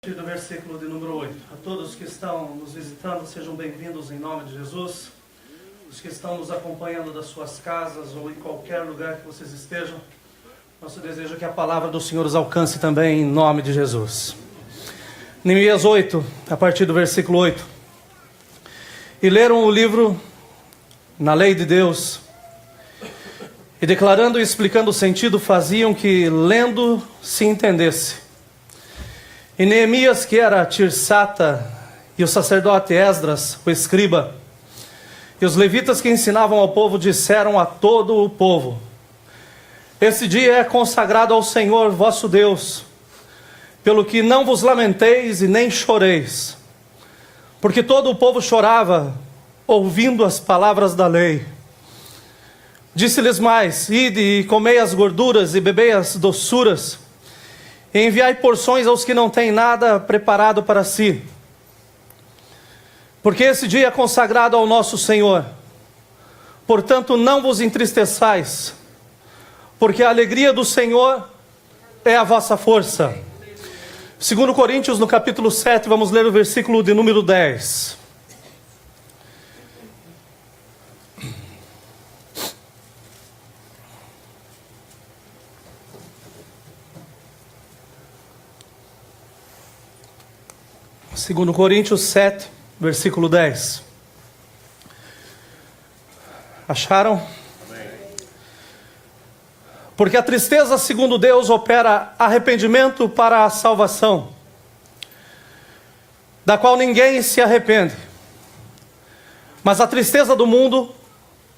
Do versículo de número 8. A todos que estão nos visitando, sejam bem-vindos em nome de Jesus. Os que estão nos acompanhando das suas casas ou em qualquer lugar que vocês estejam, nosso desejo é que a palavra do Senhor os alcance também em nome de Jesus. Neemias 8, a partir do versículo 8. E leram o livro na lei de Deus, e declarando e explicando o sentido, faziam que lendo se entendesse. E Neemias, que era Tirsata, e o sacerdote Esdras, o escriba, e os levitas que ensinavam ao povo, disseram a todo o povo: esse dia é consagrado ao Senhor vosso Deus, pelo que não vos lamenteis e nem choreis. Porque todo o povo chorava, ouvindo as palavras da lei. Disse-lhes mais: ide e comei as gorduras e bebei as doçuras, e enviai porções aos que não têm nada preparado para si. Porque esse dia é consagrado ao nosso Senhor. Portanto, não vos entristeçais, porque a alegria do Senhor é a vossa força. 2 Coríntios, no capítulo 7, vamos ler o versículo de número 10. Segundo Coríntios 7, versículo 10. Acharam? Amém. Porque a tristeza, segundo Deus, opera arrependimento para a salvação, da qual ninguém se arrepende. Mas a tristeza do mundo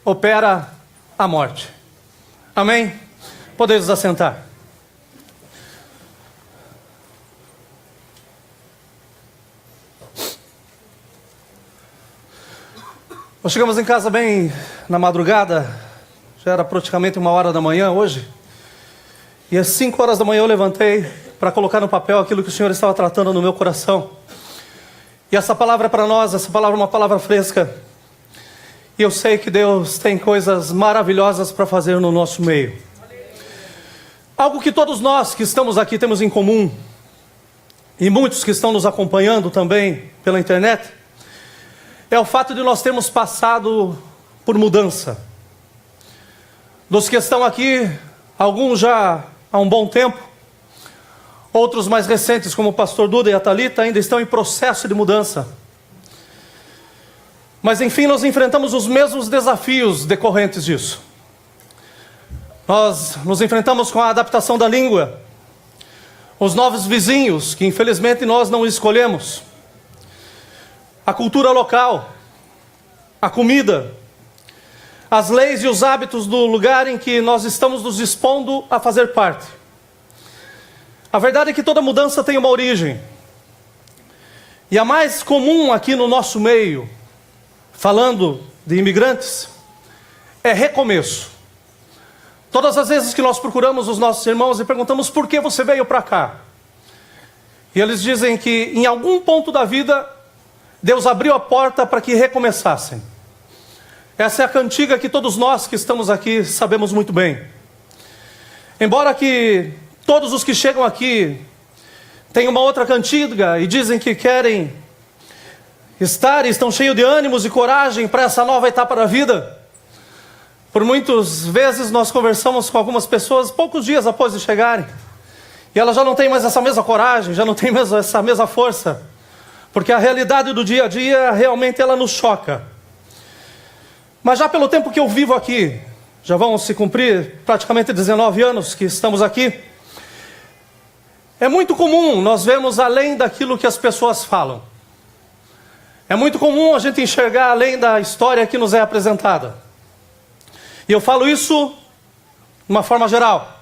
opera a morte. Amém? Podeis assentar. Nós chegamos em casa bem na madrugada, já era praticamente 1h da manhã hoje, e às 5h da manhã eu levantei para colocar no papel aquilo que o Senhor estava tratando no meu coração. E essa palavra é para nós, essa palavra é uma palavra fresca, e eu sei que Deus tem coisas maravilhosas para fazer no nosso meio. Algo que todos nós que estamos aqui temos em comum, e muitos que estão nos acompanhando também pela internet, é o fato de nós termos passado por mudança. Dos que estão aqui, alguns já há um bom tempo, outros mais recentes, como o pastor Duda e a Thalita, ainda estão em processo de mudança. Mas enfim, nós enfrentamos os mesmos desafios decorrentes disso. Nós nos enfrentamos com a adaptação da língua, os novos vizinhos, que infelizmente nós não escolhemos, a cultura local, a comida, as leis e os hábitos do lugar em que nós estamos nos dispondo a fazer parte. A verdade é que toda mudança tem uma origem. E a mais comum aqui no nosso meio, falando de imigrantes, é recomeço. Todas as vezes que nós procuramos os nossos irmãos e perguntamos: por que você veio para cá? E eles dizem que em algum ponto da vida Deus abriu a porta para que recomeçassem. Essa é a cantiga que todos nós que estamos aqui sabemos muito bem. Embora que todos os que chegam aqui tenham uma outra cantiga e dizem que querem estar e estão cheios de ânimos e coragem para essa nova etapa da vida, por muitas vezes nós conversamos com algumas pessoas poucos dias após de chegarem, e elas já não têm mais essa mesma coragem, já não têm mais essa mesma força, porque a realidade do dia a dia realmente ela nos choca. Mas já pelo tempo que eu vivo aqui, já vão se cumprir praticamente 19 anos que estamos aqui, é muito comum nós vermos além daquilo que as pessoas falam. É muito comum a gente enxergar além da história que nos é apresentada. E eu falo isso de uma forma geral,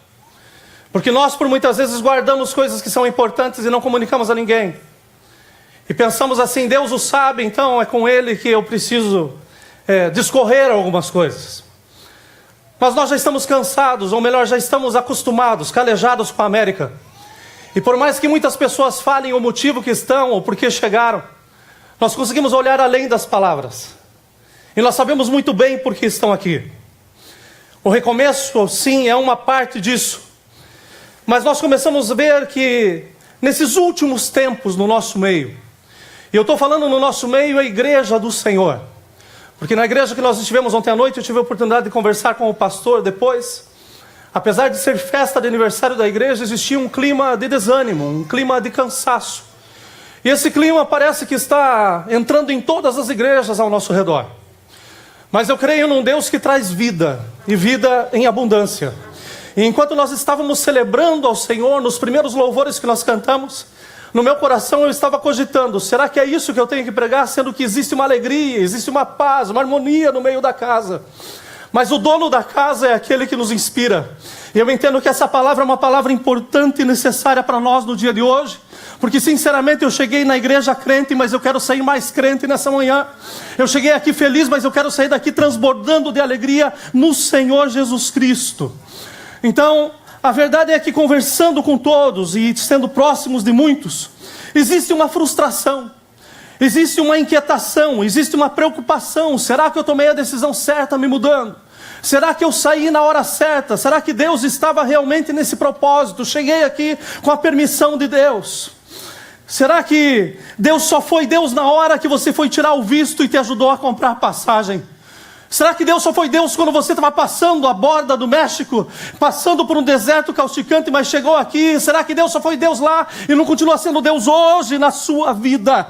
porque nós por muitas vezes guardamos coisas que são importantes e não comunicamos a ninguém. E pensamos assim: Deus o sabe, então é com Ele que eu preciso discorrer algumas coisas. Mas nós já estamos cansados, ou melhor, já estamos acostumados, calejados com a América. E por mais que muitas pessoas falem o motivo que estão, ou por que chegaram, nós conseguimos olhar além das palavras. E nós sabemos muito bem por que estão aqui. O recomeço, sim, é uma parte disso. Mas nós começamos a ver que nesses últimos tempos no nosso meio. E eu estou falando no nosso meio a igreja do Senhor. Porque na igreja que nós estivemos ontem à noite, eu tive a oportunidade de conversar com o pastor depois. Apesar de ser festa de aniversário da igreja, existia um clima de desânimo, um clima de cansaço. E esse clima parece que está entrando em todas as igrejas ao nosso redor. Mas eu creio num Deus que traz vida, e vida em abundância. E enquanto nós estávamos celebrando ao Senhor, nos primeiros louvores que nós cantamos, no meu coração eu estava cogitando, será que é isso que eu tenho que pregar, sendo que existe uma alegria, existe uma paz, uma harmonia no meio da casa? Mas o dono da casa é aquele que nos inspira. E eu entendo que essa palavra é uma palavra importante e necessária para nós no dia de hoje. Porque sinceramente eu cheguei na igreja crente, mas eu quero sair mais crente nessa manhã. Eu cheguei aqui feliz, mas eu quero sair daqui transbordando de alegria no Senhor Jesus Cristo. Então, a verdade é que conversando com todos e sendo próximos de muitos, existe uma frustração. Existe uma inquietação, existe uma preocupação. Será que eu tomei a decisão certa me mudando? Será que eu saí na hora certa? Será que Deus estava realmente nesse propósito? Cheguei aqui com a permissão de Deus. Será que Deus só foi Deus na hora que você foi tirar o visto e te ajudou a comprar a passagem? Será que Deus só foi Deus quando você estava passando a borda do México, passando por um deserto causticante, mas chegou aqui? Será que Deus só foi Deus lá e não continua sendo Deus hoje na sua vida?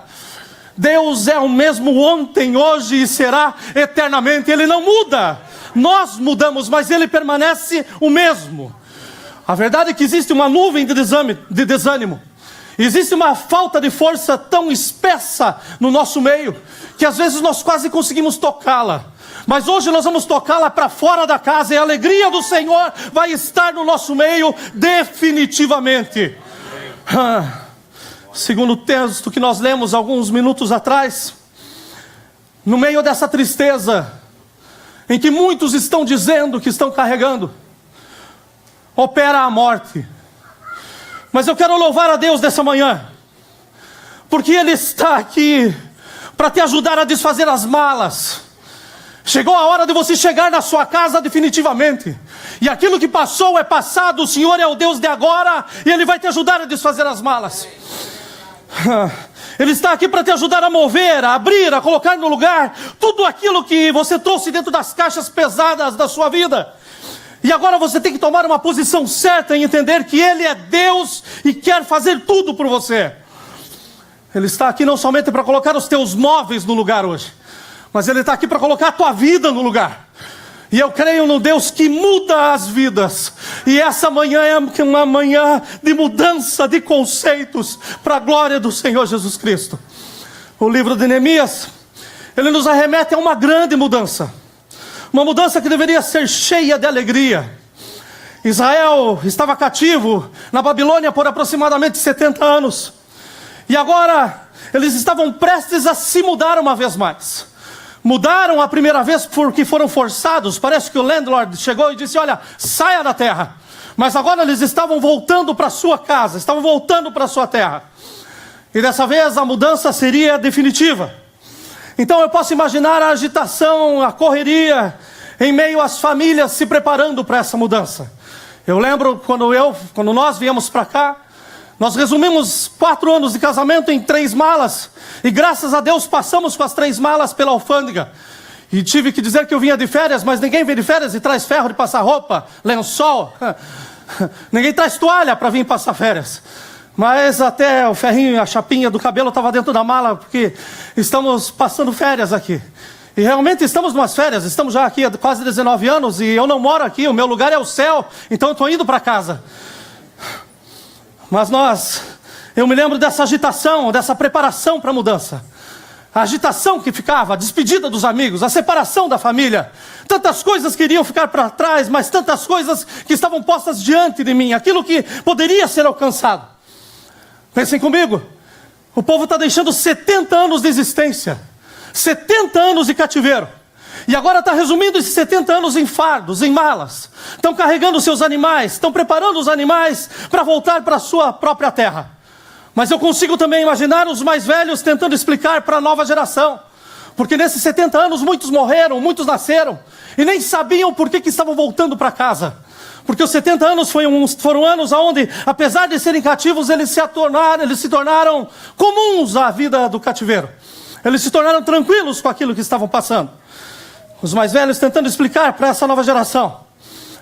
Deus é o mesmo ontem, hoje e será eternamente. Ele não muda. Nós mudamos, mas Ele permanece o mesmo. A verdade é que existe uma nuvem de desânimo. Existe uma falta de força tão espessa no nosso meio, que às vezes nós quase conseguimos tocá-la. Mas hoje nós vamos tocá-la para fora da casa, e a alegria do Senhor vai estar no nosso meio definitivamente. Segundo o texto que nós lemos alguns minutos atrás, no meio dessa tristeza, em que muitos estão dizendo que estão carregando, opera a morte. Mas eu quero louvar a Deus nessa manhã, porque Ele está aqui para te ajudar a desfazer as malas. Chegou a hora de você chegar na sua casa definitivamente. E aquilo que passou é passado. O Senhor é o Deus de agora, e Ele vai te ajudar a desfazer as malas. Ele está aqui para te ajudar a mover, a abrir, a colocar no lugar tudo aquilo que você trouxe dentro das caixas pesadas da sua vida. E agora você tem que tomar uma posição certa em entender que Ele é Deus e quer fazer tudo por você. Ele está aqui não somente para colocar os teus móveis no lugar hoje, mas Ele está aqui para colocar a tua vida no lugar. E eu creio no Deus que muda as vidas. E essa manhã é uma manhã de mudança de conceitos para a glória do Senhor Jesus Cristo. O livro de Neemias, ele nos arremete a uma grande mudança. Uma mudança que deveria ser cheia de alegria. Israel estava cativo na Babilônia por aproximadamente 70 anos. E agora eles estavam prestes a se mudar uma vez mais. Mudaram a primeira vez porque foram forçados. Parece que o landlord chegou e disse, olha, saia da terra. Mas agora eles estavam voltando para sua casa, estavam voltando para sua terra. E dessa vez a mudança seria definitiva. Então eu posso imaginar a agitação, a correria, em meio às famílias se preparando para essa mudança. Eu lembro quando nós viemos para cá, nós resumimos 4 anos de casamento em 3 malas. E graças a Deus passamos com as 3 malas pela alfândega. E tive que dizer que eu vinha de férias, mas ninguém vem de férias e traz ferro de passar roupa, lençol. Ninguém traz toalha para vir passar férias. Mas até o ferrinho, a chapinha do cabelo estava dentro da mala, porque estamos passando férias aqui. E realmente estamos numas férias, estamos já aqui há quase 19 anos e eu não moro aqui, o meu lugar é o céu, então eu estou indo para casa. Mas eu me lembro dessa agitação, dessa preparação para a mudança. A agitação que ficava, a despedida dos amigos, a separação da família. Tantas coisas que iriam ficar para trás, mas tantas coisas que estavam postas diante de mim. Aquilo que poderia ser alcançado. Pensem comigo, o povo está deixando 70 anos de existência. 70 anos de cativeiro. E agora está resumindo esses 70 anos em fardos, em malas. Estão carregando seus animais, estão preparando os animais para voltar para a sua própria terra. Mas eu consigo também imaginar os mais velhos tentando explicar para a nova geração. Porque nesses 70 anos muitos morreram, muitos nasceram. E nem sabiam por que estavam voltando para casa. Porque os 70 anos foram anos onde, apesar de serem cativos, eles se tornaram comuns à vida do cativeiro. Eles se tornaram tranquilos com aquilo que estavam passando. Os mais velhos tentando explicar para essa nova geração,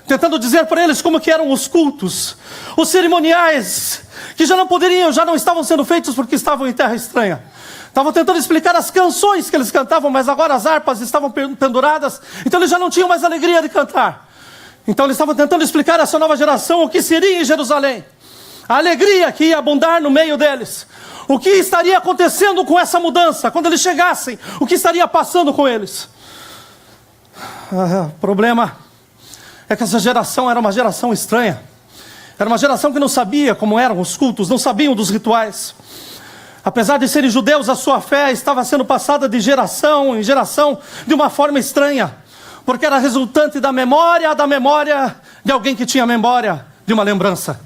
tentando dizer para eles como que eram os cultos, os cerimoniais, que já não estavam sendo feitos porque estavam em terra estranha. Estavam tentando explicar as canções que eles cantavam, mas agora as harpas estavam penduradas, então eles já não tinham mais alegria de cantar. Então eles estavam tentando explicar a essa nova geração o que seria em Jerusalém, a alegria que ia abundar no meio deles, o que estaria acontecendo com essa mudança, quando eles chegassem, o que estaria passando com eles. O problema é que essa geração era uma geração estranha, era uma geração que não sabia como eram os cultos, não sabiam dos rituais. Apesar de serem judeus, a sua fé estava sendo passada de geração em geração de uma forma estranha, porque era resultante da memória de alguém que tinha memória de uma lembrança.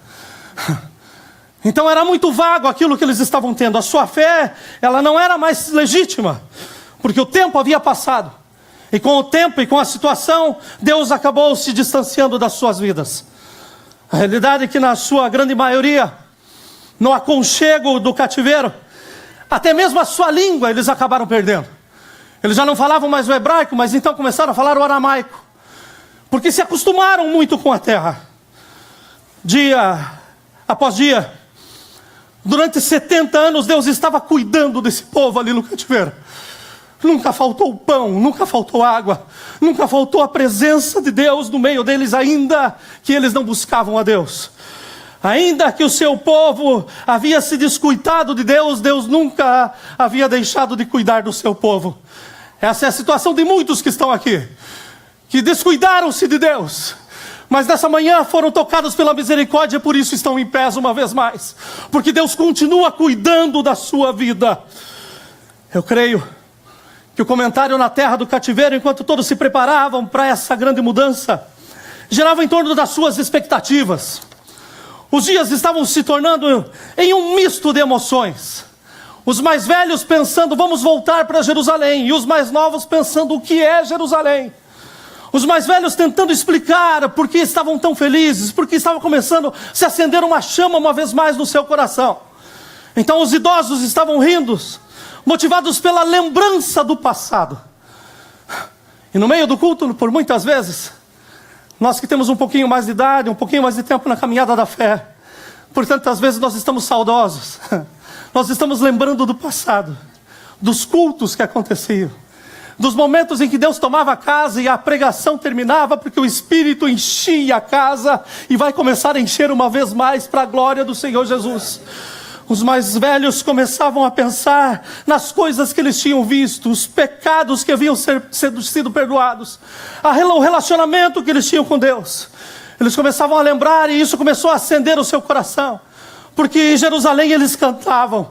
Então era muito vago aquilo que eles estavam tendo. A sua fé, ela não era mais legítima, porque o tempo havia passado. E com o tempo e com a situação, Deus acabou se distanciando das suas vidas. A realidade é que na sua grande maioria, no aconchego do cativeiro, até mesmo a sua língua eles acabaram perdendo. Eles já não falavam mais o hebraico, mas então começaram a falar o aramaico, porque se acostumaram muito com a terra. Dia após dia, durante 70 anos, Deus estava cuidando desse povo ali no cativeiro. Nunca faltou pão, nunca faltou água, nunca faltou a presença de Deus no meio deles, ainda que eles não buscavam a Deus. Ainda que o seu povo havia se descuidado de Deus, Deus nunca havia deixado de cuidar do seu povo. Essa é a situação de muitos que estão aqui, que descuidaram-se de Deus, mas nessa manhã foram tocados pela misericórdia, por isso estão em pés uma vez mais, porque Deus continua cuidando da sua vida. Eu creio que o comentário na terra do cativeiro, enquanto todos se preparavam para essa grande mudança, girava em torno das suas expectativas. Os dias estavam se tornando em um misto de emoções. Os mais velhos pensando, vamos voltar para Jerusalém, e os mais novos pensando, o que é Jerusalém? Os mais velhos tentando explicar por que estavam tão felizes, porque estava começando a se acender uma chama uma vez mais no seu coração. Então os idosos estavam rindo, motivados pela lembrança do passado. E no meio do culto, por muitas vezes, nós que temos um pouquinho mais de idade, um pouquinho mais de tempo na caminhada da fé, por tantas vezes nós estamos saudosos, nós estamos lembrando do passado, dos cultos que aconteciam, dos momentos em que Deus tomava a casa e a pregação terminava, porque o Espírito enchia a casa e vai começar a encher uma vez mais para a glória do Senhor Jesus. Os mais velhos começavam a pensar nas coisas que eles tinham visto, os pecados que haviam sido perdoados, o relacionamento que eles tinham com Deus. Eles começavam a lembrar, e isso começou a acender o seu coração, porque em Jerusalém eles cantavam,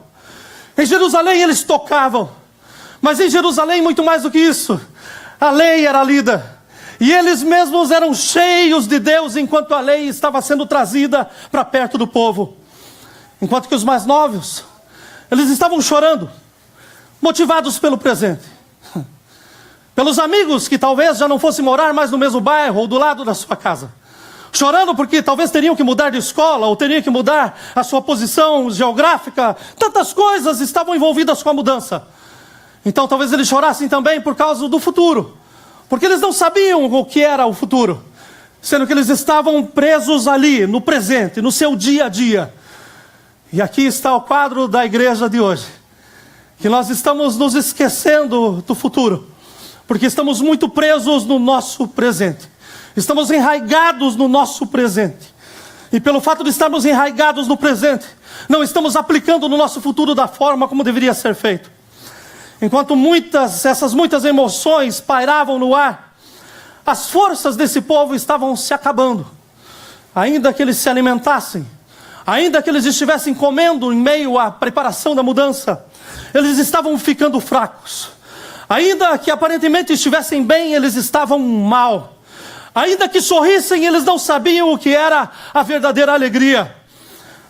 em Jerusalém eles tocavam, mas em Jerusalém muito mais do que isso, a lei era lida, e eles mesmos eram cheios de Deus, enquanto a lei estava sendo trazida para perto do povo. Enquanto que os mais novos, eles estavam chorando, motivados pelo presente, pelos amigos que talvez já não fossem morar mais no mesmo bairro ou do lado da sua casa, chorando porque talvez teriam que mudar de escola, ou teriam que mudar a sua posição geográfica. Tantas coisas estavam envolvidas com a mudança. Então talvez eles chorassem também por causa do futuro, porque eles não sabiam o que era o futuro, sendo que eles estavam presos ali, no presente, no seu dia a dia. E aqui está o quadro da igreja de hoje, que nós estamos nos esquecendo do futuro, porque estamos muito presos no nosso presente, estamos enraigados no nosso presente, e pelo fato de estarmos enraigados no presente, não estamos aplicando no nosso futuro da forma como deveria ser feito. Enquanto essas muitas emoções pairavam no ar, as forças desse povo estavam se acabando. Ainda que eles se alimentassem, ainda que eles estivessem comendo em meio à preparação da mudança, eles estavam ficando fracos. Ainda que aparentemente estivessem bem, eles estavam mal. Ainda que sorrissem, eles não sabiam o que era a verdadeira alegria.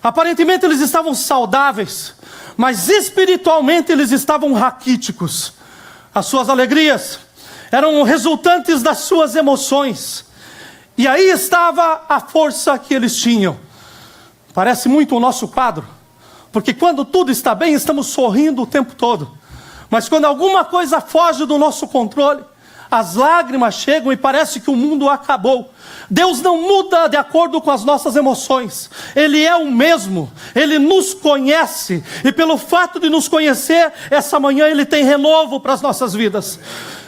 Aparentemente eles estavam saudáveis, mas espiritualmente eles estavam raquíticos. As suas alegrias eram resultantes das suas emoções, E aí estava a força que eles tinham. Parece muito o nosso quadro, porque quando tudo está bem, estamos sorrindo o tempo todo. Mas quando alguma coisa foge do nosso controle, as lágrimas chegam e parece que o mundo acabou. Deus não muda de acordo com as nossas emoções. Ele é o mesmo, Ele nos conhece. E pelo fato de nos conhecer, essa manhã Ele tem renovo para as nossas vidas.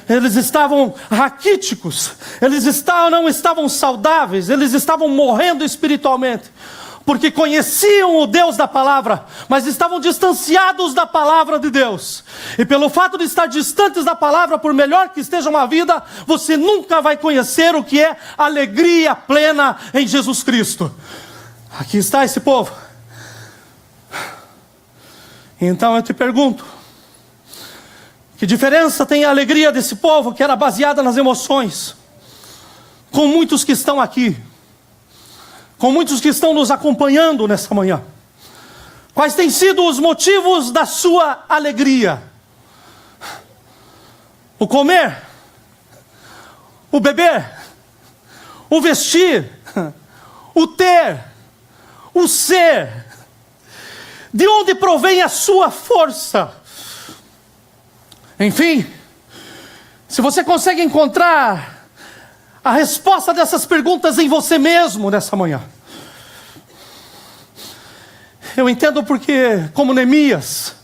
Eles estavam raquíticos, eles não estavam saudáveis, eles estavam morrendo espiritualmente. Porque conheciam o Deus da palavra, mas estavam distanciados da palavra de Deus. E pelo fato de estar distantes da palavra, por melhor que esteja uma vida, você nunca vai conhecer o que é alegria plena em Jesus Cristo. Aqui está esse povo. Então eu te pergunto, que diferença tem a alegria desse povo que era baseada nas emoções, com muitos que estão aqui? Com muitos que estão nos acompanhando nessa manhã. Quais têm sido os motivos da sua alegria? O comer? O beber? O vestir? O ter? O ser? De onde provém a sua força? Enfim, se você consegue encontrar a resposta dessas perguntas em você mesmo nessa manhã. Eu entendo porque, como Neemias,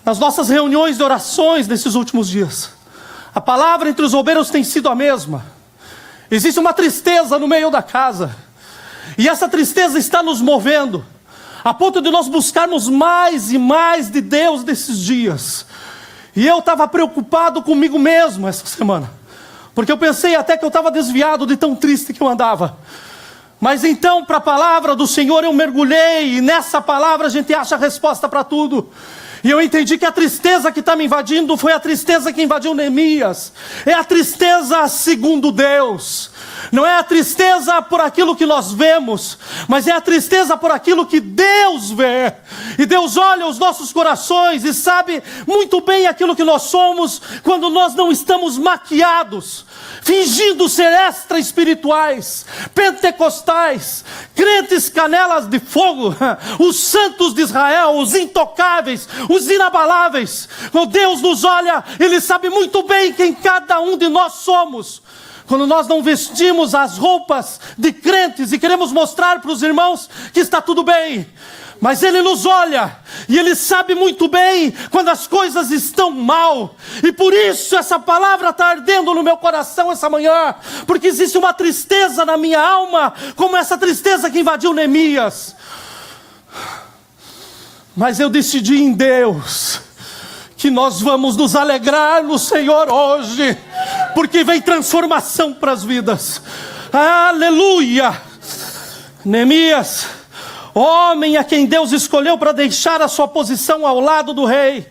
nas nossas reuniões de orações nesses últimos dias, a palavra entre os obreiros tem sido a mesma. Existe uma tristeza no meio da casa, e essa tristeza está nos movendo, a ponto de nós buscarmos mais e mais de Deus nesses dias. E eu estava preocupado comigo mesmo essa semana, porque eu pensei até que eu estava desviado de tão triste que eu andava. Mas então, para a palavra do Senhor eu mergulhei, e nessa palavra a gente acha a resposta para tudo. E eu entendi que a tristeza que está me invadindo foi a tristeza que invadiu Neemias. É a tristeza segundo Deus. Não é a tristeza por aquilo que nós vemos, mas é a tristeza por aquilo que Deus vê. E Deus olha os nossos corações e sabe muito bem aquilo que nós somos quando nós não estamos maquiados, fingindo ser extra espirituais, pentecostais, crentes canelas de fogo, os santos de Israel, os intocáveis, os inabaláveis. Quando Deus nos olha, Ele sabe muito bem quem cada um de nós somos. Quando nós não vestimos as roupas de crentes e queremos mostrar para os irmãos que está tudo bem, mas Ele nos olha e Ele sabe muito bem quando as coisas estão mal. E por isso essa palavra está ardendo no meu coração essa manhã, porque existe uma tristeza na minha alma, como essa tristeza que invadiu Neemias. Mas eu decidi em Deus que nós vamos nos alegrar no Senhor hoje, porque vem transformação para as vidas. Aleluia! Neemias, homem a quem Deus escolheu para deixar a sua posição ao lado do rei,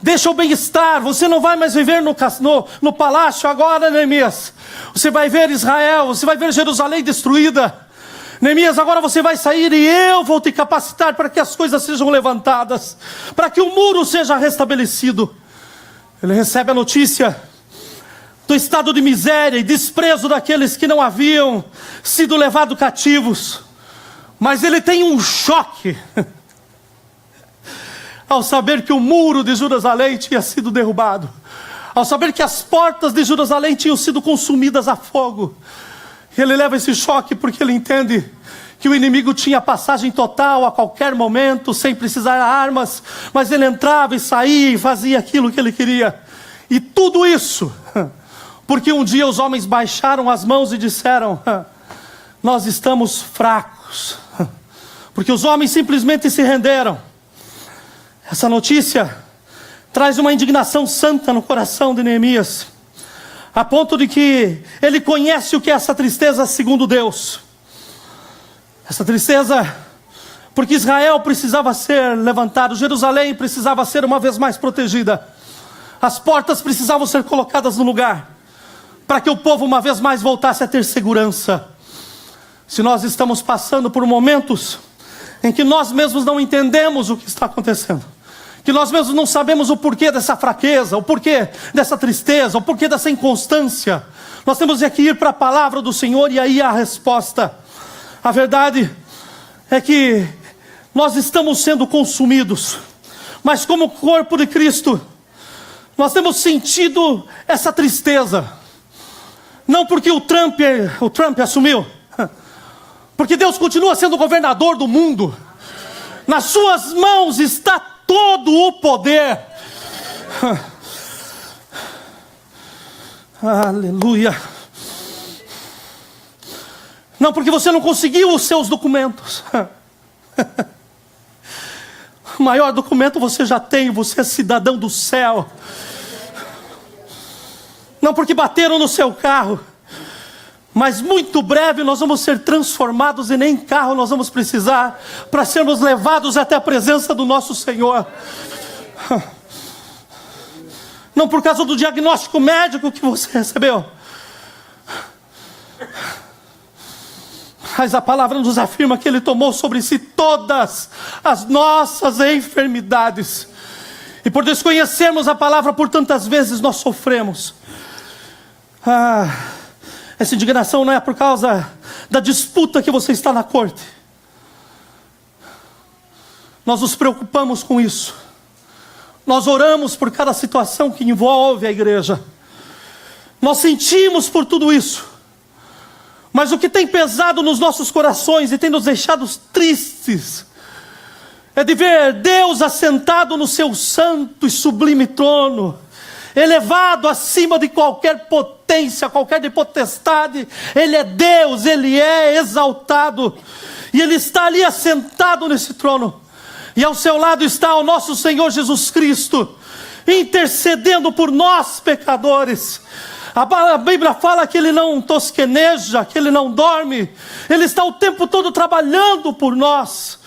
deixa o bem-estar. Você não vai mais viver no palácio agora, Neemias. Você vai ver Israel, você vai ver Jerusalém destruída. Neemias, agora você vai sair e eu vou te capacitar para que as coisas sejam levantadas, para que o muro seja restabelecido. Ele recebe a notícia do estado de miséria e desprezo daqueles que não haviam sido levados cativos. Mas ele tem um choque ao saber que o muro de Jerusalém tinha sido derrubado, ao saber que as portas de Jerusalém tinham sido consumidas a fogo. Ele leva esse choque porque ele entende que o inimigo tinha passagem total a qualquer momento, sem precisar de armas, mas ele entrava e saía e fazia aquilo que ele queria. E tudo isso porque um dia os homens baixaram as mãos e disseram: nós estamos fracos. Porque os homens simplesmente se renderam. Essa notícia traz uma indignação santa no coração de Neemias, a ponto de que ele conhece o que é essa tristeza segundo Deus. Essa tristeza porque Israel precisava ser levantado, Jerusalém precisava ser uma vez mais protegida, as portas precisavam ser colocadas no lugar, para que o povo uma vez mais voltasse a ter segurança. Se nós estamos passando por momentos em que nós mesmos não entendemos o que está acontecendo, que nós mesmos não sabemos o porquê dessa fraqueza, o porquê dessa tristeza, o porquê dessa inconstância. Nós temos que ir para a palavra do Senhor e aí há a resposta. A verdade é que nós estamos sendo consumidos, mas como corpo de Cristo, nós temos sentido essa tristeza. Não porque o Trump assumiu, porque Deus continua sendo governador do mundo. Nas suas mãos está todo o poder. Aleluia. Não porque você não conseguiu os seus documentos. O maior documento você já tem, você é cidadão do céu. Não porque bateram no seu carro, mas muito breve nós vamos ser transformados e nem carro nós vamos precisar para sermos levados até a presença do nosso Senhor. Não por causa do diagnóstico médico que você recebeu, mas a palavra nos afirma que Ele tomou sobre si todas as nossas enfermidades. E por desconhecermos a palavra por tantas vezes nós sofremos. Essa indignação não é por causa da disputa que você está na corte. Nós nos preocupamos com isso. Nós oramos por cada situação que envolve a igreja. Nós sentimos por tudo isso. Mas o que tem pesado nos nossos corações e tem nos deixado tristes é de ver Deus assentado no seu santo e sublime trono, elevado acima de qualquer potência, qualquer potestade. Ele é Deus, Ele é exaltado, e Ele está ali assentado nesse trono, e ao seu lado está o nosso Senhor Jesus Cristo, intercedendo por nós pecadores. A Bíblia fala que Ele não tosqueneja, que Ele não dorme, Ele está o tempo todo trabalhando por nós.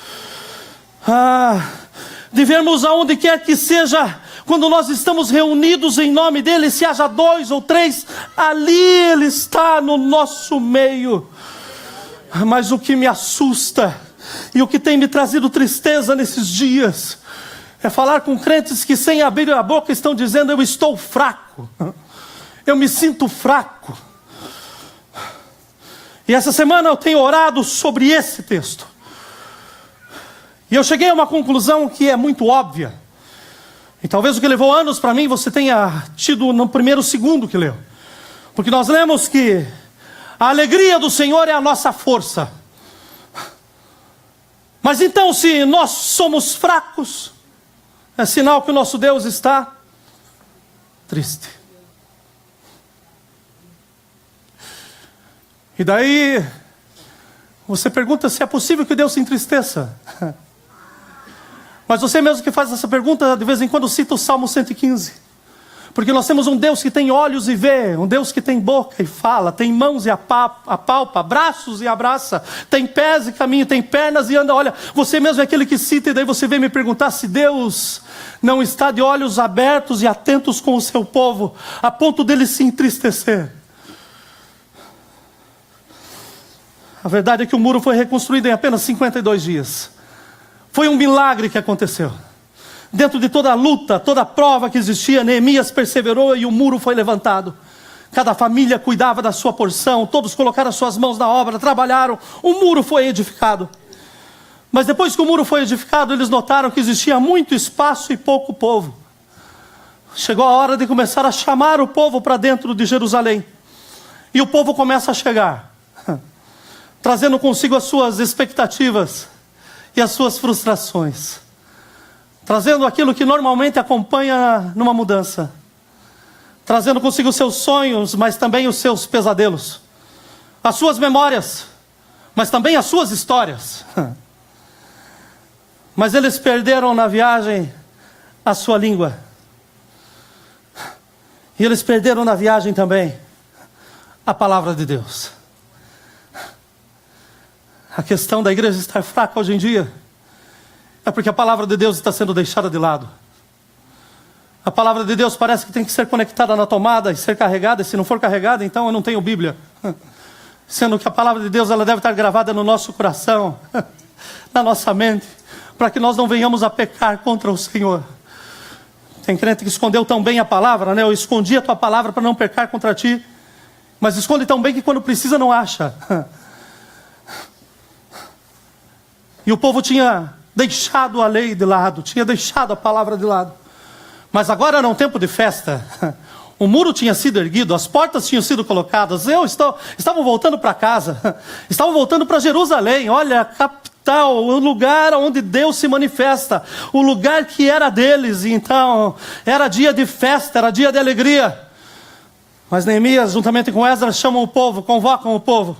De vermos aonde quer que seja, quando nós estamos reunidos em nome dEle, se haja 2 ou 3, ali Ele está no nosso meio. Mas o que me assusta, e o que tem me trazido tristeza nesses dias, é falar com crentes que sem abrir a boca estão dizendo: eu estou fraco, eu me sinto fraco. E essa semana eu tenho orado sobre esse texto, e eu cheguei a uma conclusão que é muito óbvia. E talvez o que levou anos para mim, você tenha tido no primeiro segundo que leu. Porque nós lemos que a alegria do Senhor é a nossa força. Mas então, se nós somos fracos, é sinal que o nosso Deus está triste. E daí, você pergunta se é possível que Deus se entristeça. Mas você mesmo que faz essa pergunta, de vez em quando cita o Salmo 115. Porque nós temos um Deus que tem olhos e vê, um Deus que tem boca e fala, tem mãos e apalpa, braços e abraça, tem pés e caminha, tem pernas e anda. Olha, você mesmo é aquele que cita, e daí você vem me perguntar se Deus não está de olhos abertos e atentos com o seu povo, a ponto dele se entristecer. A verdade é que o muro foi reconstruído em apenas 52 dias. Foi um milagre que aconteceu. Dentro de toda a luta, toda a prova que existia, Neemias perseverou e o muro foi levantado. Cada família cuidava da sua porção, todos colocaram as suas mãos na obra, trabalharam, o muro foi edificado. Mas depois que o muro foi edificado, eles notaram que existia muito espaço e pouco povo. Chegou a hora de começar a chamar o povo para dentro de Jerusalém. E o povo começa a chegar, trazendo consigo as suas expectativas e as suas frustrações, trazendo aquilo que normalmente acompanha numa mudança, trazendo consigo os seus sonhos, mas também os seus pesadelos, as suas memórias, mas também as suas histórias. Mas eles perderam na viagem a sua língua, e eles perderam na viagem também a palavra de Deus. A questão da igreja estar fraca hoje em dia é porque a palavra de Deus está sendo deixada de lado. A palavra de Deus parece que tem que ser conectada na tomada e ser carregada, e se não for carregada, então eu não tenho Bíblia. Sendo que a palavra de Deus, ela deve estar gravada no nosso coração, na nossa mente, para que nós não venhamos a pecar contra o Senhor. Tem crente que escondeu tão bem a palavra, né? Eu escondi a tua palavra para não pecar contra ti. Mas esconde tão bem que quando precisa não acha. E o povo tinha deixado a lei de lado, tinha deixado a palavra de lado. Mas agora era um tempo de festa. O muro tinha sido erguido, as portas tinham sido colocadas. Estavam voltando para casa, estavam voltando para Jerusalém. Olha, a capital, o lugar onde Deus se manifesta, o lugar que era deles. Então, era dia de festa, era dia de alegria. Mas Neemias, juntamente com Esdras, chamam o povo, convocam o povo.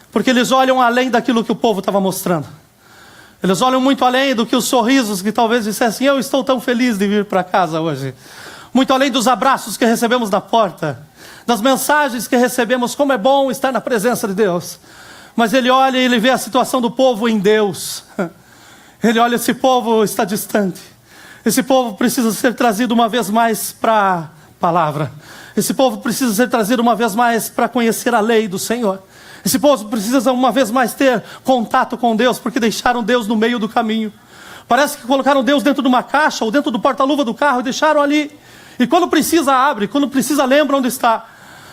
Porque eles olham além daquilo que o povo estava mostrando. Eles olham muito além do que os sorrisos que talvez dissessem: eu estou tão feliz de vir para casa hoje. Muito além dos abraços que recebemos na porta, das mensagens que recebemos, como é bom estar na presença de Deus. Mas ele olha e ele vê a situação do povo em Deus. Ele olha, esse povo está distante. Esse povo precisa ser trazido uma vez mais para a palavra. Esse povo precisa ser trazido uma vez mais para conhecer a lei do Senhor. Esse povo precisa uma vez mais ter contato com Deus, porque deixaram Deus no meio do caminho. Parece que colocaram Deus dentro de uma caixa ou dentro do porta-luva do carro e deixaram ali. E quando precisa abre, quando precisa lembra onde está.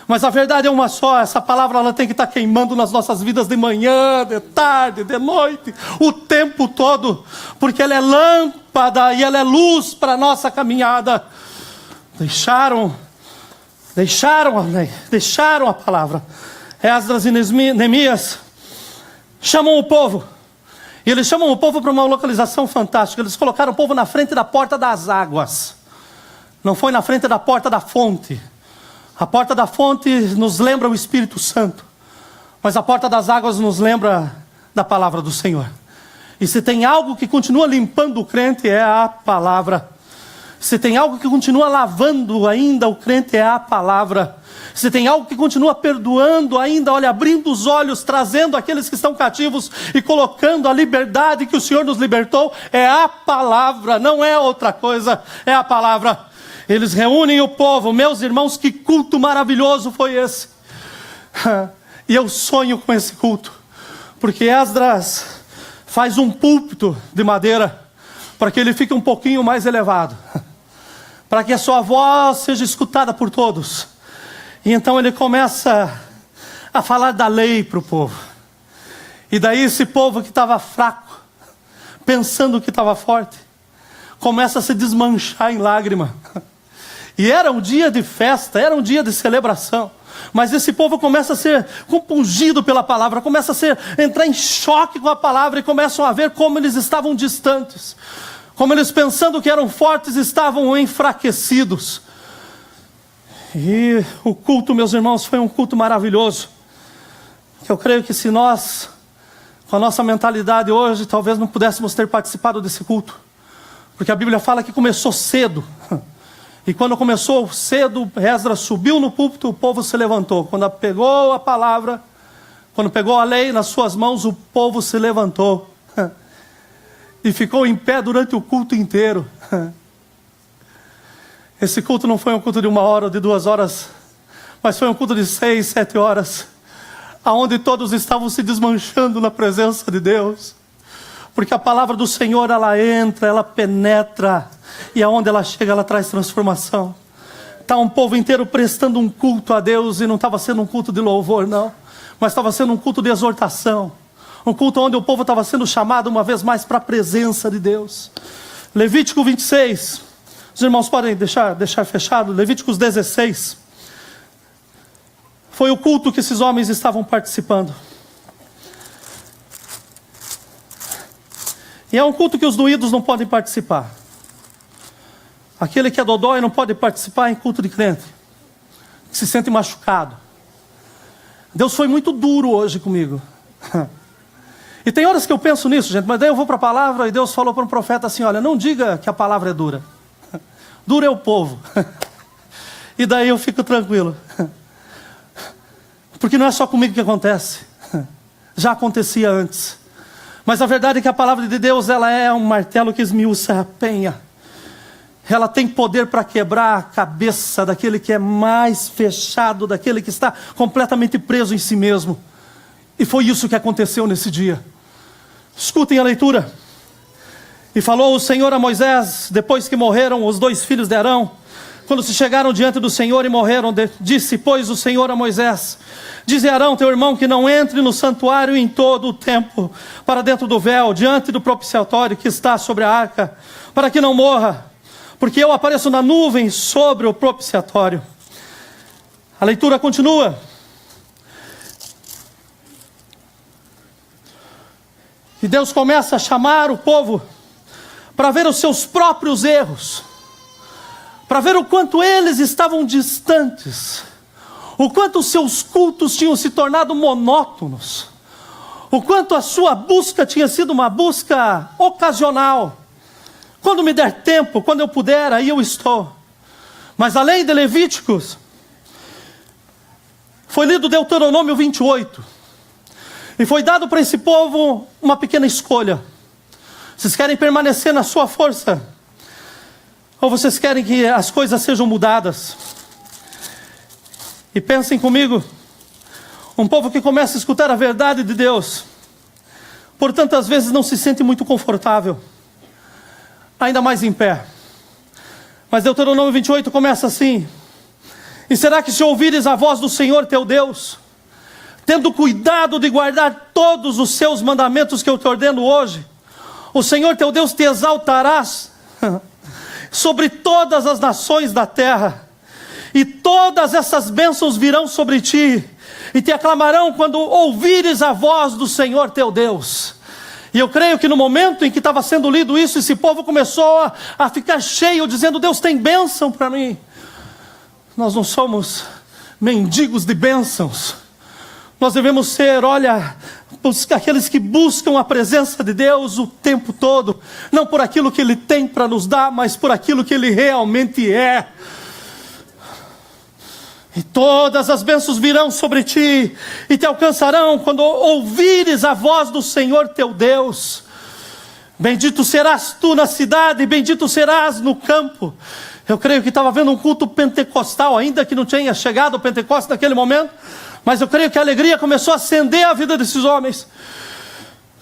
Mas a verdade é uma só, essa palavra ela tem que estar queimando nas nossas vidas de manhã, de tarde, de noite, o tempo todo. Porque ela é lâmpada e ela é luz para a nossa caminhada. Deixaram a palavra. Esdras e Neemias chamam o povo. E eles chamam o povo para uma localização fantástica. Eles colocaram o povo na frente da porta das águas. Não foi na frente da porta da fonte. A porta da fonte nos lembra o Espírito Santo. Mas a porta das águas nos lembra da palavra do Senhor. E se tem algo que continua limpando o crente é a palavra. Se tem algo que continua lavando ainda o crente é a palavra. Se tem algo que continua perdoando ainda, olha, abrindo os olhos, trazendo aqueles que estão cativos e colocando a liberdade que o Senhor nos libertou, é a palavra, não é outra coisa, é a palavra. Eles reúnem o povo, meus irmãos, que culto maravilhoso foi esse. E eu sonho com esse culto, porque Esdras faz um púlpito de madeira, para que ele fique um pouquinho mais elevado, para que a sua voz seja escutada por todos. E então ele começa a falar da lei para o povo. E daí esse povo que estava fraco, pensando que estava forte, começa a se desmanchar em lágrima. E era um dia de festa, era um dia de celebração. Mas esse povo começa a ser compungido pela palavra, começa a entrar em choque com a palavra e começam a ver como eles estavam distantes. Como eles, pensando que eram fortes, estavam enfraquecidos. E o culto, meus irmãos, foi um culto maravilhoso. Eu creio que se nós, com a nossa mentalidade hoje, talvez não pudéssemos ter participado desse culto. Porque a Bíblia fala que começou cedo. E quando começou cedo, Esdras subiu no púlpito, o povo se levantou. Quando pegou a palavra, quando pegou a lei nas suas mãos, o povo se levantou. E ficou em pé durante o culto inteiro. Esse culto não foi um culto de 1 hora ou de 2 horas, mas foi um culto de 6, 7 horas, aonde todos estavam se desmanchando na presença de Deus, porque a palavra do Senhor, ela entra, ela penetra, e aonde ela chega, ela traz transformação. Está um povo inteiro prestando um culto a Deus, e não estava sendo um culto de louvor, não, mas estava sendo um culto de exortação, um culto onde o povo estava sendo chamado uma vez mais para a presença de Deus. Levítico 26, os irmãos podem deixar fechado. Levíticos 16. Foi o culto que esses homens estavam participando. E é um culto que os doídos não podem participar. Aquele que é dodói não pode participar em culto de crente, que se sente machucado. Deus foi muito duro hoje comigo. E tem horas que eu penso nisso, gente, mas daí eu vou para a palavra e Deus falou para um profeta assim: olha, não diga que a palavra é dura. Duro é o povo. E daí eu fico tranquilo. Porque não é só comigo que acontece. Já acontecia antes. Mas a verdade é que a palavra de Deus, ela é um martelo que esmiuça a penha. Ela tem poder para quebrar a cabeça daquele que é mais fechado, daquele que está completamente preso em si mesmo. E foi isso que aconteceu nesse dia. Escutem a leitura. E falou o Senhor a Moisés, depois que morreram os 2 filhos de Arão, quando se chegaram diante do Senhor e morreram, disse, pois, o Senhor a Moisés, dize a Arão, teu irmão, que não entre no santuário em todo o tempo, para dentro do véu, diante do propiciatório que está sobre a arca, para que não morra, porque eu apareço na nuvem sobre o propiciatório. A leitura continua. E Deus começa a chamar o povo para ver os seus próprios erros, para ver o quanto eles estavam distantes, o quanto os seus cultos tinham se tornado monótonos, o quanto a sua busca tinha sido uma busca ocasional. Quando me der tempo, quando eu puder, aí eu estou. Mas além de Levíticos, foi lido Deuteronômio 28, e foi dado para esse povo uma pequena escolha. Vocês querem permanecer na sua força? Ou vocês querem que as coisas sejam mudadas? E pensem comigo, um povo que começa a escutar a verdade de Deus, por tantas vezes não se sente muito confortável, ainda mais em pé. Mas Deuteronômio 28 começa assim: e será que se ouvires a voz do Senhor teu Deus, tendo cuidado de guardar todos os seus mandamentos que eu te ordeno hoje, o Senhor teu Deus te exaltarás sobre todas as nações da terra, e todas essas bênçãos virão sobre ti, e te aclamarão quando ouvires a voz do Senhor teu Deus. E eu creio que no momento em que estava sendo lido isso, esse povo começou a ficar cheio, dizendo, Deus tem bênção para mim. Nós não somos mendigos de bênçãos. Nós devemos ser, olha, aqueles que buscam a presença de Deus o tempo todo, não por aquilo que Ele tem para nos dar, mas por aquilo que Ele realmente é. E todas as bênçãos virão sobre ti, e te alcançarão quando ouvires a voz do Senhor teu Deus. Bendito serás tu na cidade, bendito serás no campo. Eu creio que estava vendo um culto pentecostal, ainda que não tenha chegado o Pentecostes naquele momento, mas eu creio que a alegria começou a acender a vida desses homens.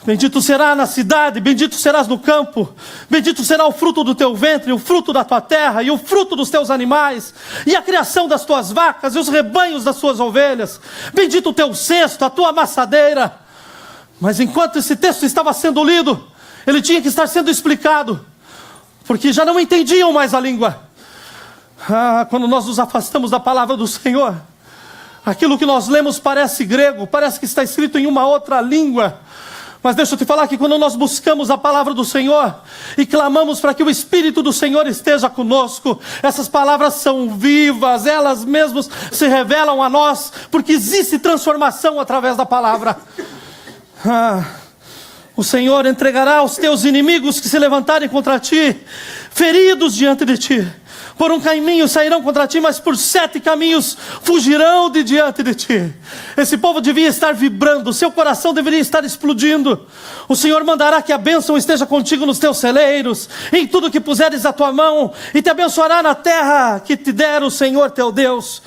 Bendito será na cidade, bendito serás no campo, bendito será o fruto do teu ventre, o fruto da tua terra, e o fruto dos teus animais, e a criação das tuas vacas, e os rebanhos das tuas ovelhas. Bendito o teu cesto, a tua amassadeira. Mas enquanto esse texto estava sendo lido, ele tinha que estar sendo explicado, porque já não entendiam mais a língua. Quando nós nos afastamos da palavra do Senhor, aquilo que nós lemos parece grego, parece que está escrito em uma outra língua. Mas deixa eu te falar que quando nós buscamos a palavra do Senhor e clamamos para que o Espírito do Senhor esteja conosco, essas palavras são vivas, elas mesmas se revelam a nós, porque existe transformação através da palavra. O Senhor entregará os teus inimigos que se levantarem contra ti, feridos diante de ti. Por um caminho sairão contra ti, mas por 7 caminhos fugirão de diante de ti. Esse povo devia estar vibrando, seu coração deveria estar explodindo. O Senhor mandará que a bênção esteja contigo nos teus celeiros, em tudo que puseres a tua mão, e te abençoará na terra que te der o Senhor teu Deus.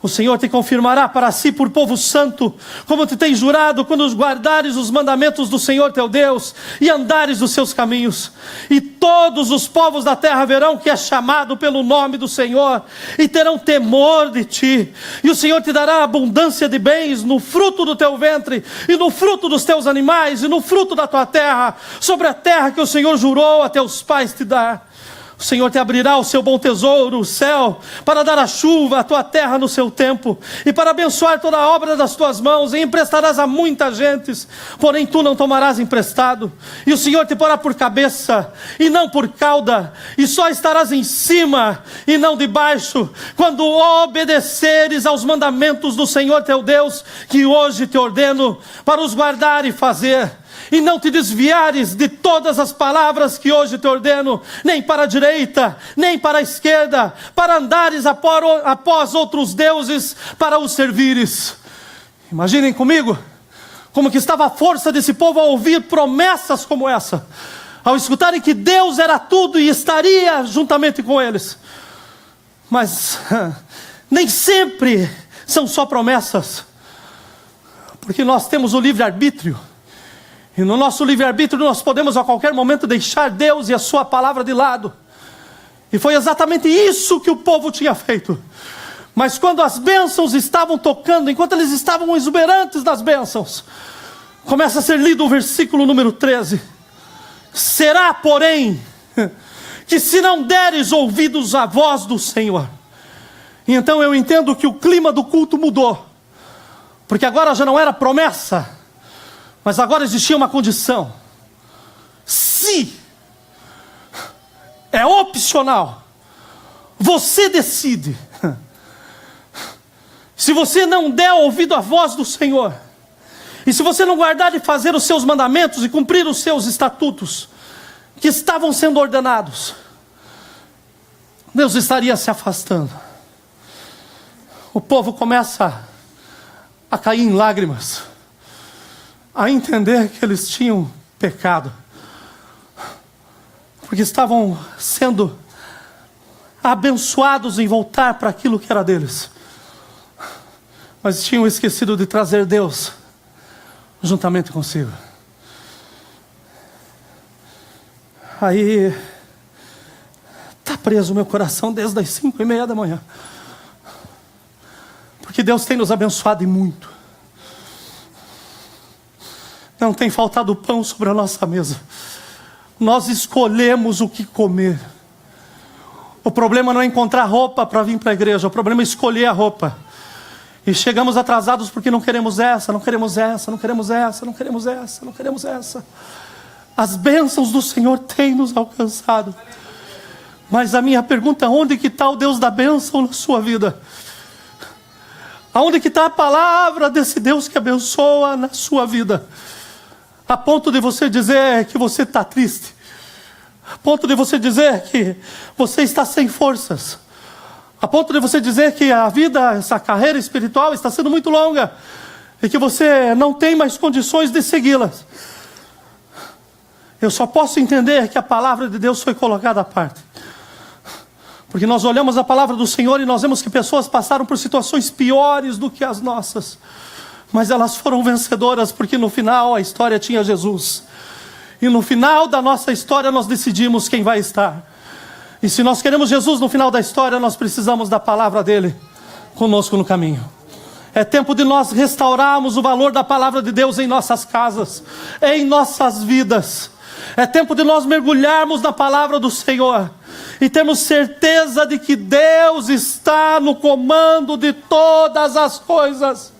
O Senhor te confirmará para si por povo santo, como te tem jurado, quando guardares os mandamentos do Senhor teu Deus, e andares nos seus caminhos. E todos os povos da terra verão que é chamado pelo nome do Senhor, e terão temor de ti. E o Senhor te dará abundância de bens no fruto do teu ventre, e no fruto dos teus animais, e no fruto da tua terra, sobre a terra que o Senhor jurou a teus pais te dar. O Senhor te abrirá o seu bom tesouro, o céu, para dar a chuva à tua terra no seu tempo, e para abençoar toda a obra das tuas mãos, e emprestarás a muitas gentes, porém tu não tomarás emprestado. E o Senhor te porá por cabeça, e não por cauda, e só estarás em cima, e não debaixo, quando obedeceres aos mandamentos do Senhor teu Deus, que hoje te ordeno, para os guardar e fazer. E não te desviares de todas as palavras que hoje te ordeno, nem para a direita, nem para a esquerda, para andares após outros deuses, para os servires. Imaginem comigo, como que estava a força desse povo ao ouvir promessas como essa, ao escutarem que Deus era tudo e estaria juntamente com eles. Mas nem sempre são só promessas, porque nós temos o livre-arbítrio. E no nosso livre-arbítrio nós podemos a qualquer momento deixar Deus e a sua palavra de lado. E foi exatamente isso que o povo tinha feito. Mas quando as bênçãos estavam tocando, enquanto eles estavam exuberantes das bênçãos, começa a ser lido o versículo número 13. Será, porém, que se não deres ouvidos à voz do Senhor. E então eu entendo que o clima do culto mudou. Porque agora já não era promessa, mas agora existia uma condição. Se é opcional, você decide. Se você não der ouvido à voz do Senhor, e se você não guardar de fazer os seus mandamentos e cumprir os seus estatutos, que estavam sendo ordenados, Deus estaria se afastando. O povo começa a cair em lágrimas, a entender que eles tinham pecado, porque estavam sendo abençoados em voltar para aquilo que era deles, mas tinham esquecido de trazer Deus juntamente consigo. Aí está preso o meu coração desde as 5:30 da manhã, porque Deus tem nos abençoado e muito. Não tem faltado pão sobre a nossa mesa. Nós escolhemos o que comer. O problema não é encontrar roupa para vir para a igreja, o problema é escolher a roupa. E chegamos atrasados porque não queremos essa, não queremos essa, não queremos essa, não queremos essa, não queremos essa. As bênçãos do Senhor têm nos alcançado. Mas a minha pergunta é: onde que está o Deus da bênção na sua vida? Aonde que está a palavra desse Deus que abençoa na sua vida? A ponto de você dizer que você está triste. A ponto de você dizer que você está sem forças. A ponto de você dizer que a vida, essa carreira espiritual está sendo muito longa. E que você não tem mais condições de segui-las. Eu só posso entender que a palavra de Deus foi colocada à parte. Porque nós olhamos a palavra do Senhor e nós vemos que pessoas passaram por situações piores do que as nossas. Mas elas foram vencedoras, porque no final a história tinha Jesus. E no final da nossa história nós decidimos quem vai estar. E se nós queremos Jesus no final da história, nós precisamos da palavra dele conosco no caminho. É tempo de nós restaurarmos o valor da palavra de Deus em nossas casas, em nossas vidas. É tempo de nós mergulharmos na palavra do Senhor e termos certeza de que Deus está no comando de todas as coisas.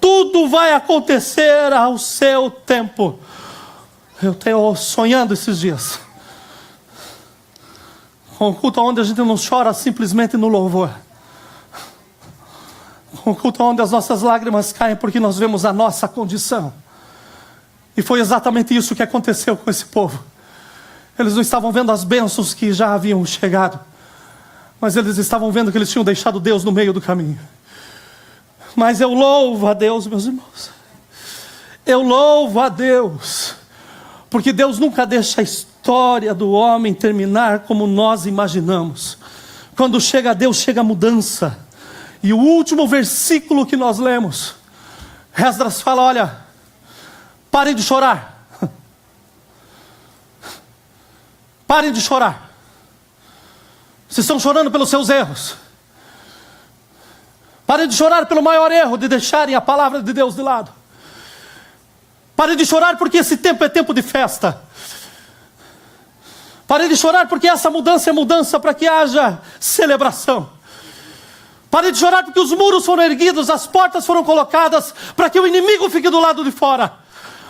Tudo vai acontecer ao seu tempo. Eu tenho sonhando esses dias com um culto onde a gente não chora simplesmente no louvor. Com um culto onde as nossas lágrimas caem porque nós vemos a nossa condição. E foi exatamente isso que aconteceu com esse povo. Eles não estavam vendo as bênçãos que já haviam chegado, mas eles estavam vendo que eles tinham deixado Deus no meio do caminho. Mas eu louvo a Deus, meus irmãos. Eu louvo a Deus, porque Deus nunca deixa a história do homem terminar como nós imaginamos. Quando chega a Deus, chega a mudança. E o último versículo que nós lemos, Esdras fala: olha, parem de chorar. Parem de chorar. Vocês estão chorando pelos seus erros. Parem de chorar pelo maior erro de deixarem a palavra de Deus de lado. Parem de chorar porque esse tempo é tempo de festa. Parem de chorar porque essa mudança é mudança para que haja celebração. Parem de chorar porque os muros foram erguidos, as portas foram colocadas para que o inimigo fique do lado de fora,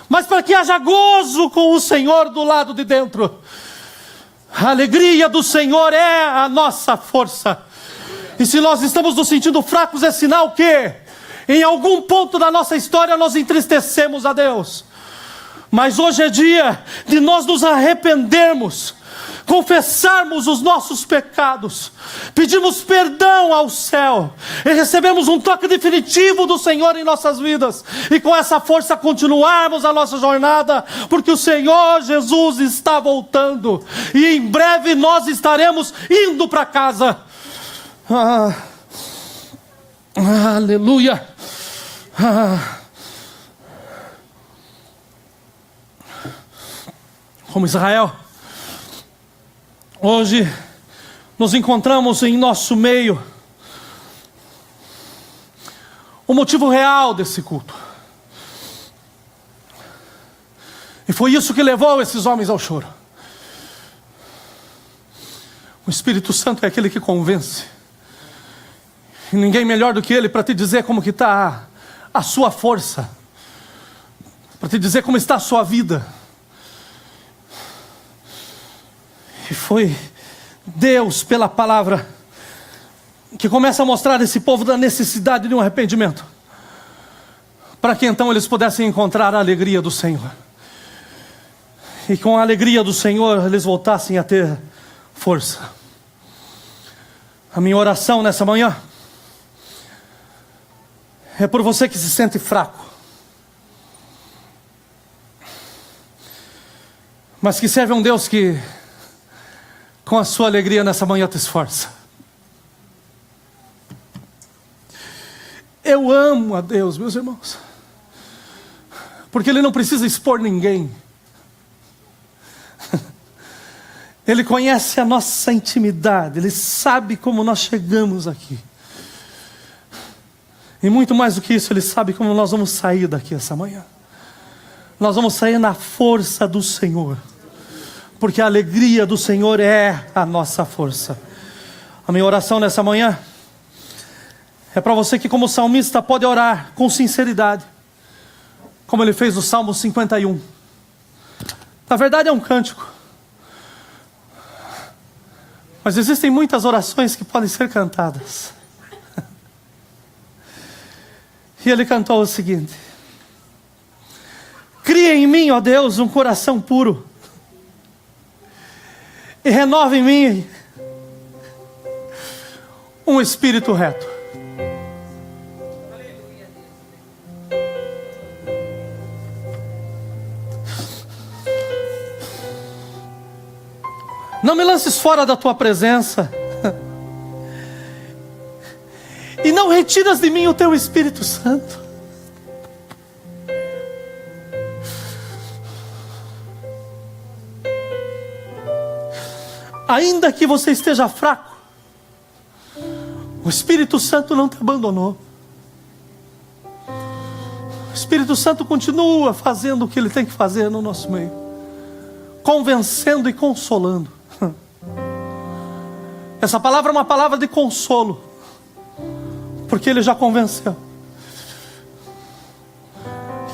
mas para que haja gozo com o Senhor do lado de dentro. A alegria do Senhor é a nossa força. E se nós estamos nos sentindo fracos, é sinal que em algum ponto da nossa história nós entristecemos a Deus. Mas hoje é dia de nós nos arrependermos, confessarmos os nossos pecados, pedirmos perdão ao céu e recebemos um toque definitivo do Senhor em nossas vidas, e com essa força continuarmos a nossa jornada, porque o Senhor Jesus está voltando e em breve nós estaremos indo para casa. Aleluia. como Israel, hoje nos encontramos em nosso meio o motivo real desse culto. E foi isso que levou esses homens ao choro. O Espírito Santo é aquele que convence. E ninguém melhor do que Ele para te dizer como que está a sua força, para te dizer como está a sua vida. E foi Deus, pela palavra, que começa a mostrar a esse povo da necessidade de um arrependimento, para que então eles pudessem encontrar a alegria do Senhor. E com a alegria do Senhor eles voltassem a ter força. A minha oração nessa manhã é por você que se sente fraco, mas que serve a um Deus que com a sua alegria nessa manhã te esforça. Eu amo a Deus, meus irmãos, porque Ele não precisa expor ninguém. Ele conhece a nossa intimidade, Ele sabe como nós chegamos aqui. E muito mais do que isso, Ele sabe como nós vamos sair daqui essa manhã. Nós vamos sair na força do Senhor, porque a alegria do Senhor é a nossa força. A minha oração nessa manhã é para você que, como salmista, pode orar com sinceridade, como ele fez no Salmo 51. Na verdade é um cântico, mas existem muitas orações que podem ser cantadas. E ele cantou o seguinte: cria em mim, ó Deus, um coração puro, e renova em mim um espírito reto. Não me lances fora da tua presença, e não retiras de mim o teu Espírito Santo. Ainda que você esteja fraco, o Espírito Santo não te abandonou. O Espírito Santo continua fazendo o que Ele tem que fazer no nosso meio, convencendo e consolando. Essa palavra é uma palavra de consolo, porque Ele já convenceu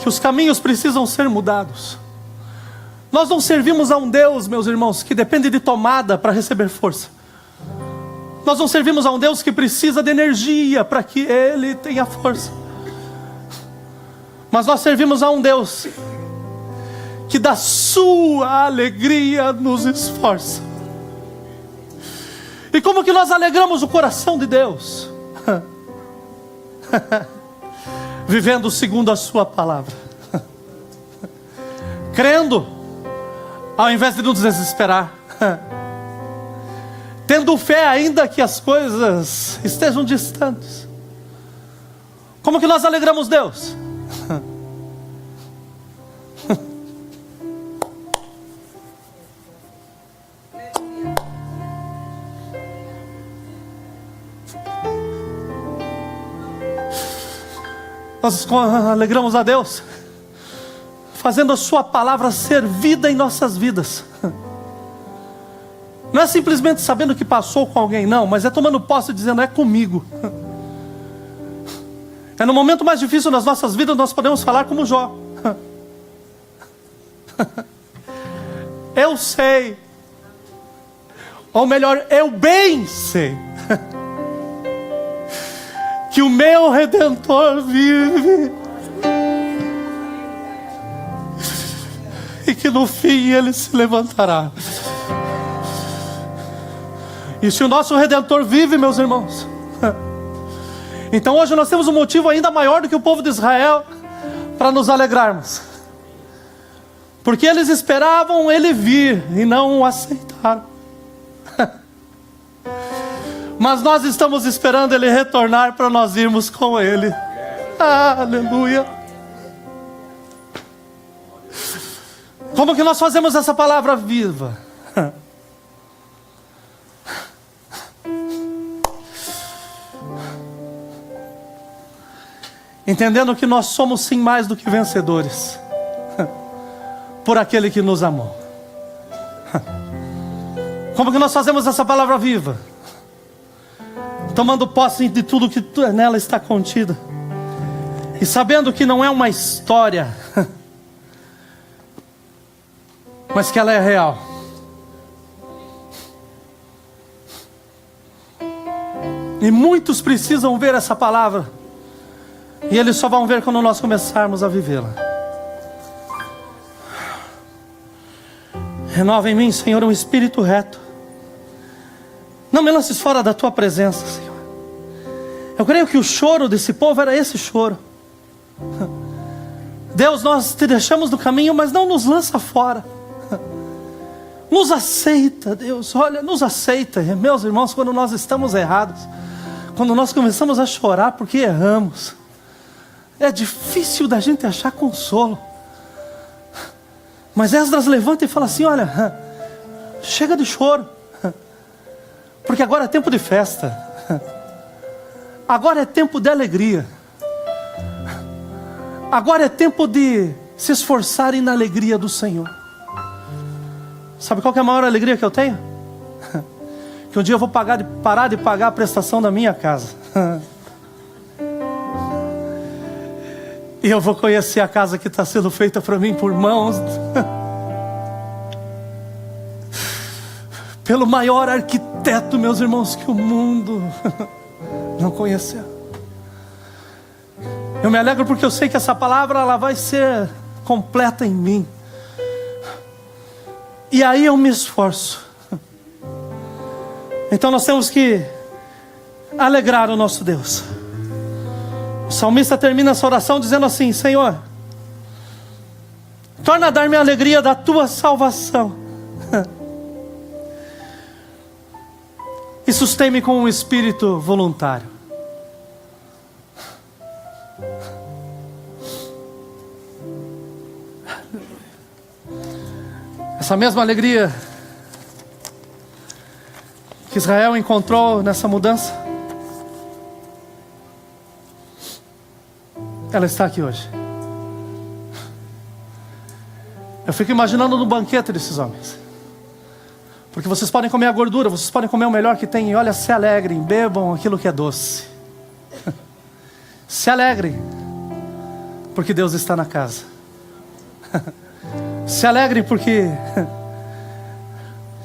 que os caminhos precisam ser mudados. Nós não servimos a um Deus, meus irmãos, que depende de tomada para receber força. Nós não servimos a um Deus que precisa de energia para que Ele tenha força. Mas nós servimos a um Deus que da sua alegria nos esforça. E como que nós alegramos o coração de Deus? Vivendo segundo a sua palavra, crendo ao invés de nos desesperar, tendo fé ainda que as coisas estejam distantes. Como que nós alegramos Deus? Nós alegramos a Deus fazendo a sua palavra ser vida em nossas vidas. Não é simplesmente sabendo o que passou com alguém, não, mas é tomando posse e dizendo: é comigo. É no momento mais difícil das nossas vidas nós podemos falar como Jó: eu sei, ou melhor, eu bem sei que o meu Redentor vive, e que no fim Ele se levantará. E se o nosso Redentor vive, meus irmãos, então hoje nós temos um motivo ainda maior do que o povo de Israel para nos alegrarmos, porque eles esperavam Ele vir e não o aceitaram. Mas nós estamos esperando Ele retornar para nós irmos com Ele. Aleluia. Como que nós fazemos essa palavra viva? Entendendo que nós somos sim mais do que vencedores, por aquele que nos amou. Como que nós fazemos essa palavra viva? Tomando posse de tudo que nela está contido, e sabendo que não é uma história, mas que ela é real. E muitos precisam ver essa palavra, e eles só vão ver quando nós começarmos a vivê-la. Renova em mim, Senhor, um espírito reto. Não me lances fora da tua presença, Senhor. Eu creio que o choro desse povo era esse choro. Deus, nós te deixamos no caminho, mas não nos lança fora. Nos aceita, Deus, olha, nos aceita. Meus irmãos, quando nós estamos errados, quando nós começamos a chorar porque erramos, é difícil da gente achar consolo. Mas Esdras levanta e fala assim: olha, chega de choro, porque agora é tempo de festa, agora é tempo de alegria, agora é tempo de se esforçarem na alegria do Senhor. Sabe qual que é a maior alegria que eu tenho? Que um dia eu vou parar de pagar a prestação da minha casa. E eu vou conhecer a casa que está sendo feita para mim por mãos pelo maior arquiteto, meus irmãos, que o mundo não conheceu. Eu me alegro porque eu sei que essa palavra ela vai ser completa em mim. E aí eu me esforço. Então nós temos que alegrar o nosso Deus. O salmista termina essa oração dizendo assim: Senhor, torna a dar-me a alegria da tua salvação e sustém-me com um espírito voluntário. Essa mesma alegria que Israel encontrou nessa mudança, ela está aqui hoje. Eu fico imaginando no banquete desses homens, porque vocês podem comer a gordura, vocês podem comer o melhor que tem, e olha, se alegrem, bebam aquilo que é doce. Se alegrem, porque Deus está na casa. Se alegrem porque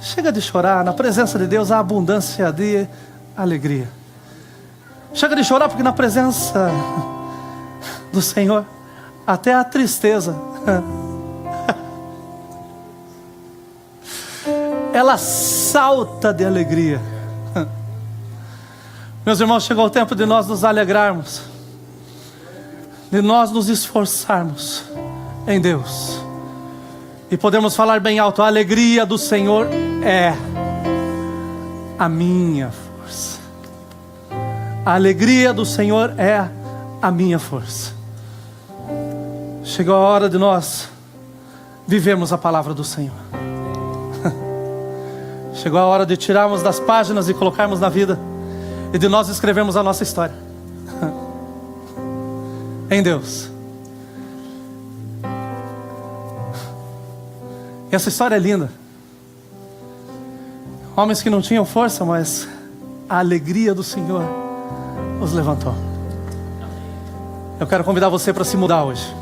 chega de chorar, na presença de Deus há abundância de alegria. Chega de chorar porque na presença do Senhor até a tristeza ela salta de alegria. Meus irmãos, chegou o tempo de nós nos alegrarmos, de nós nos esforçarmos em Deus e podemos falar bem alto: a alegria do Senhor é a minha força. A alegria do Senhor é a minha força. Chegou a hora de nós vivermos a palavra do Senhor. Chegou a hora de tirarmos das páginas e colocarmos na vida, e de nós escrevermos a nossa história em Deus. E essa história é linda. Homens que não tinham força, mas a alegria do Senhor os levantou. Eu quero convidar você para se mudar hoje.